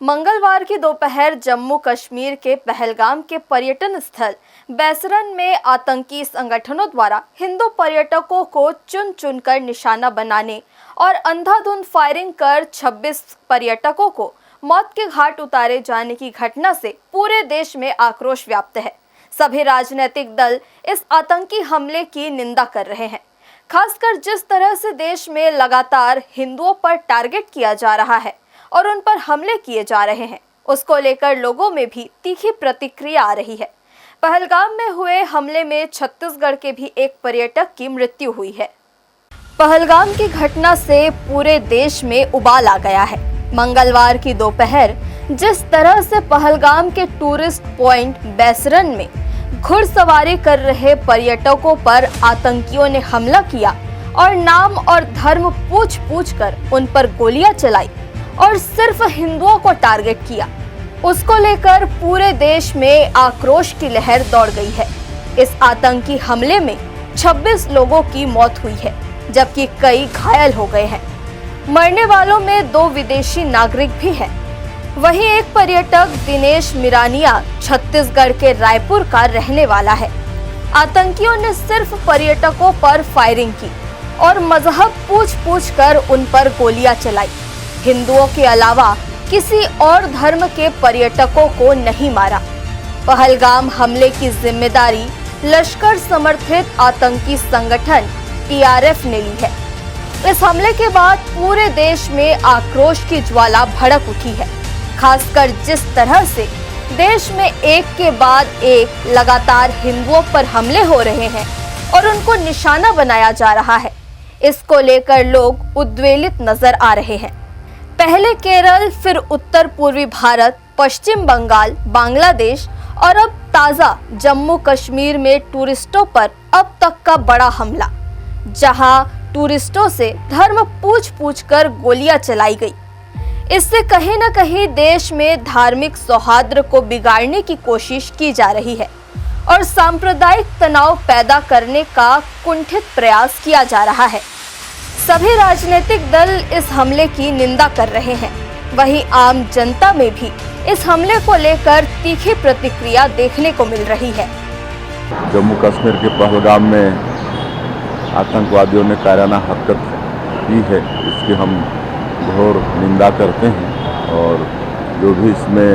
मंगलवार की दोपहर जम्मू कश्मीर के पहलगाम के पर्यटन स्थल बैसरन में आतंकी संगठनों द्वारा हिंदू पर्यटकों को चुन चुनकर निशाना बनाने और अंधाधुंध फायरिंग कर 26 पर्यटकों को मौत के घाट उतारे जाने की घटना से पूरे देश में आक्रोश व्याप्त है। सभी राजनीतिक दल इस आतंकी हमले की निंदा कर रहे हैं। खासकर जिस तरह से देश में लगातार हिंदुओं पर टारगेट किया जा रहा है और उन पर हमले किए जा रहे हैं, उसको लेकर लोगों में भी तीखी प्रतिक्रिया आ रही है। पहलगाम में हुए हमले में छत्तीसगढ़ के भी एक पर्यटक की मृत्यु हुई है। पहलगाम की घटना से पूरे देश में उबाल आ गया है। मंगलवार की दोपहर जिस तरह से पहलगाम के टूरिस्ट पॉइंट बैसरन में घुड़सवारी कर रहे पर्यटकों पर आतंकियों ने हमला किया और नाम और धर्म पूछ कर उन पर गोलियां चलाई और सिर्फ हिंदुओं को टारगेट किया, उसको लेकर पूरे देश में आक्रोश की लहर दौड़ गई है। इस आतंकी हमले में 26 लोगों की मौत हुई है, जबकि कई घायल हो गए हैं। मरने वालों में 2 विदेशी नागरिक भी हैं। वहीं एक पर्यटक दिनेश मिरानिया छत्तीसगढ़ के रायपुर का रहने वाला है। आतंकियों ने सिर्फ पर्यटकों पर फायरिंग की और मजहब पूछ कर उन पर गोलियां चलाई। हिंदुओं के अलावा किसी और धर्म के पर्यटकों को नहीं मारा। पहलगाम हमले की जिम्मेदारी लश्कर समर्थित आतंकी संगठन TRF ने ली है। इस हमले के बाद पूरे देश में आक्रोश की ज्वाला भड़क उठी है। खासकर जिस तरह से देश में एक के बाद एक लगातार हिंदुओं पर हमले हो रहे हैं और उनको निशाना बनाया जा रहा है, इसको लेकर लोग उद्वेलित नजर आ रहे हैं। पहले केरल, फिर उत्तर पूर्वी भारत, पश्चिम बंगाल, बांग्लादेश और अब ताजा जम्मू कश्मीर में टूरिस्टों पर अब तक का बड़ा हमला, जहां टूरिस्टों से धर्म पूछ कर गोलियां चलाई गई। इससे कहीं न कहीं देश में धार्मिक सौहार्द को बिगाड़ने की कोशिश की जा रही है और सांप्रदायिक तनाव पैदा करने का कुंठित प्रयास किया जा रहा है। सभी राजनीतिक दल इस हमले की निंदा कर रहे हैं। वहीं आम जनता में भी इस हमले को लेकर तीखी प्रतिक्रिया देखने को मिल रही है। जम्मू कश्मीर के पहलगाम में आतंकवादियों ने कायराना हरकत की है, इसकी हम घोर निंदा करते हैं और जो भी इसमें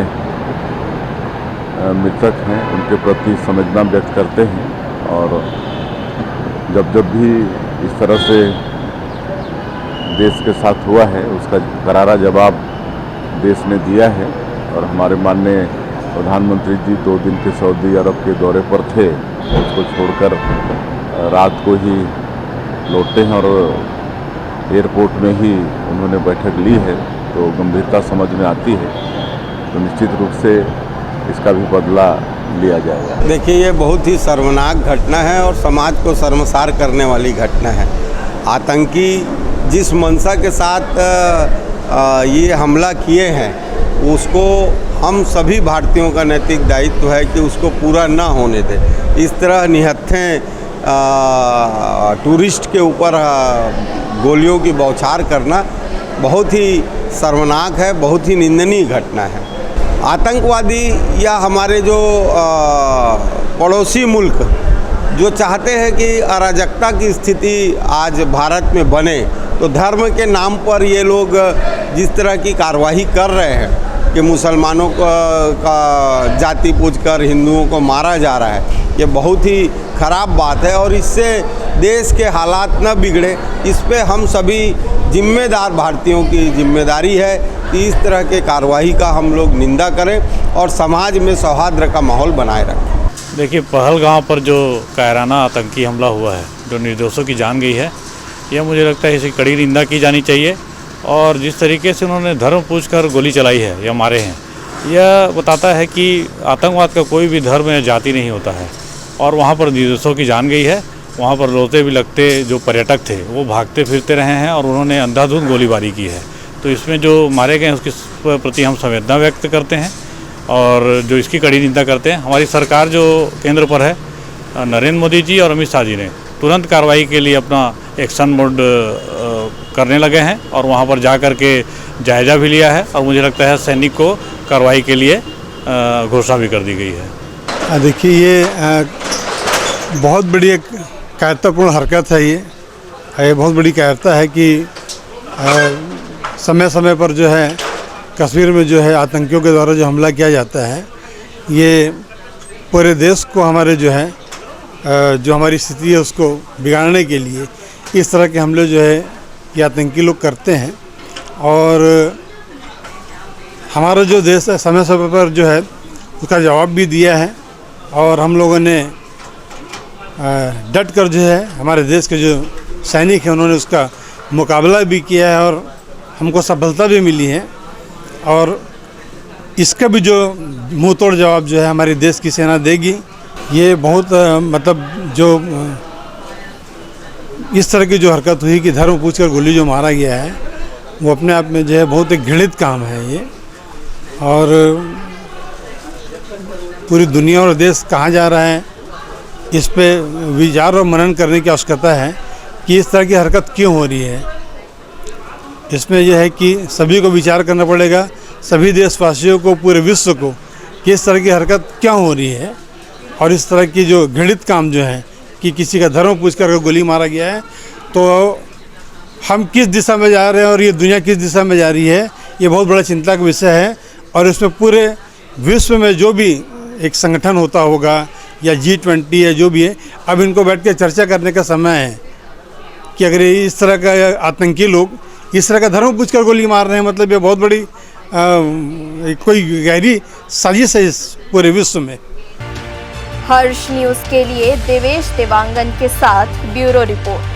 मृतक हैं उनके प्रति संवेदना व्यक्त करते हैं। और जब भी इस तरह से देश के साथ हुआ है, उसका करारा जवाब देश ने दिया है। और हमारे माननीय प्रधानमंत्री जी 2 दिन के सऊदी अरब के दौरे पर थे, उसको छोड़कर रात को ही लौटे हैं और एयरपोर्ट में ही उन्होंने बैठक ली है। तो गंभीरता समझ में आती है, तो निश्चित रूप से इसका भी बदला लिया जाएगा। देखिए, ये बहुत ही शर्मनाक घटना है और समाज को शर्मसार करने वाली घटना है। आतंकी जिस मंशा के साथ ये हमला किए हैं, उसको हम सभी भारतीयों का नैतिक दायित्व है कि उसको पूरा ना होने दें। इस तरह निहत्थे टूरिस्ट के ऊपर गोलियों की बौछार करना बहुत ही शर्मनाक है, बहुत ही निंदनीय घटना है। आतंकवादी या हमारे जो पड़ोसी मुल्क जो चाहते हैं कि अराजकता की स्थिति आज भारत में बने, तो धर्म के नाम पर ये लोग जिस तरह की कार्रवाई कर रहे हैं कि मुसलमानों का जाति पूछकर हिंदुओं को मारा जा रहा है, ये बहुत ही ख़राब बात है और इससे देश के हालात न बिगड़े, इस पे हम सभी जिम्मेदार भारतीयों की जिम्मेदारी है कि इस तरह के कार्रवाई का हम लोग निंदा करें और समाज में सौहार्द का माहौल बनाए रखें। देखिए, पहलगाम पर जो कायराना आतंकी हमला हुआ है, जो निर्दोषों की जान गई है, यह मुझे लगता है इसकी कड़ी निंदा की जानी चाहिए। और जिस तरीके से उन्होंने धर्म पूछकर गोली चलाई है या मारे हैं, यह बताता है कि आतंकवाद का कोई भी धर्म या जाति नहीं होता है। और वहाँ पर निर्दोषों की जान गई है। वहाँ पर रोते बिलखते जो पर्यटक थे वो भागते फिरते रहे हैं और उन्होंने अंधाधुंध गोलीबारी की है। तो इसमें जो मारे गए उसके प्रति हम संवेदना व्यक्त करते हैं और जो इसकी कड़ी निंदा करते हैं। हमारी सरकार जो केंद्र पर है, नरेंद्र मोदी जी और अमित शाह जी ने तुरंत कार्रवाई के लिए अपना एक्शन मोड करने लगे हैं और वहाँ पर जा कर के जायज़ा भी लिया है और मुझे लगता है सैनिक को कार्रवाई के लिए घोषणा भी कर दी गई है। देखिए ये बहुत बड़ी एक कायरतापूर्ण हरकत है। ये बहुत बड़ी कायरता है कि समय समय पर जो है कश्मीर में जो है आतंकियों के द्वारा जो हमला किया जाता है, ये पूरे देश को हमारे जो है जो हमारी स्थिति है उसको बिगाड़ने के लिए इस तरह के हमले जो है ये आतंकी लोग करते हैं। और हमारा जो देश है समय समय पर जो है उसका जवाब भी दिया है और हम लोगों ने डट कर जो है हमारे देश के जो सैनिक हैं उन्होंने उसका मुकाबला भी किया है और हमको सफलता भी मिली है। और इसका भी जो मुंह तोड़ जवाब जो है हमारे देश की सेना देगी। ये बहुत मतलब जो इस तरह की जो हरकत हुई कि धर्म पूछकर गोली जो मारा गया है वो अपने आप में जो है बहुत एक घृणित काम है ये। और पूरी दुनिया और देश कहाँ जा रहा है इस पे विचार और मनन करने की आवश्यकता है कि इस तरह की हरकत क्यों हो रही है। इसमें यह है कि सभी को विचार करना पड़ेगा, सभी देशवासियों को, पूरे विश्व को, कि इस तरह की हरकत क्यों हो रही है। और इस तरह की जो घृणित काम जो है कि किसी का धर्म पूछ कर गोली मारा गया है, तो हम किस दिशा में जा रहे हैं और ये दुनिया किस दिशा में जा रही है, ये बहुत बड़ा चिंता का विषय है। और इसमें पूरे विश्व में जो भी एक संगठन होता होगा या G20 या जो भी है, अब इनको बैठ के चर्चा करने का समय है कि अगर इस तरह का आतंकी लोग इस तरह का धर्म पूछकर गोली मार रहे हैं, मतलब ये बहुत बड़ी कोई गहरी साजिश है इस पूरे विश्व में। हर्ष न्यूज़ के लिए देवेश देवांगन के साथ ब्यूरो रिपोर्ट।